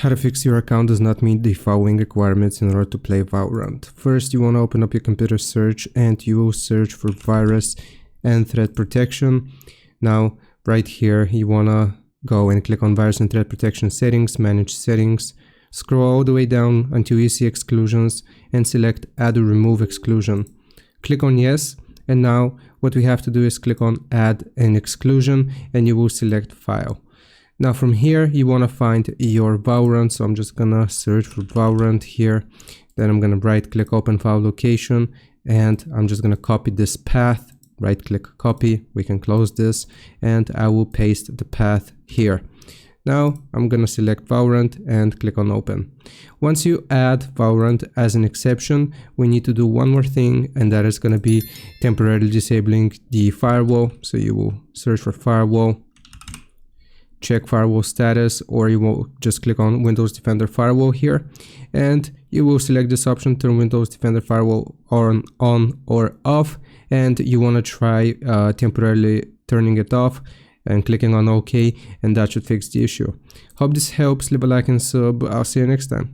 How to fix your account does not meet the following requirements in order to play Valorant. First, you want to open up your computer search and you will search for virus and threat protection. Now, right here, you want to go and click on virus and threat protection settings, manage settings. Scroll all the way down until you see exclusions and select add or remove exclusion. Click on yes, and now what we have to do is click on add an exclusion and you will select file. Now from here, you want to find your Valorant, so I'm just gonna search for Valorant here. Then I'm gonna right click open file location and I'm just gonna copy this path, right click copy, we can close this, and I will paste the path here. Now I'm gonna select Valorant and click on open. Once you add Valorant as an exception, we need to do one more thing, and that is gonna be temporarily disabling the firewall. So you will search for firewall, check firewall status, or you will just click on Windows Defender Firewall here, and you will select this option, turn Windows Defender Firewall on or off, and you want to try temporarily turning it off and clicking on OK, and that should fix the issue. Hope this helps. Leave a like and sub. I'll see you next time.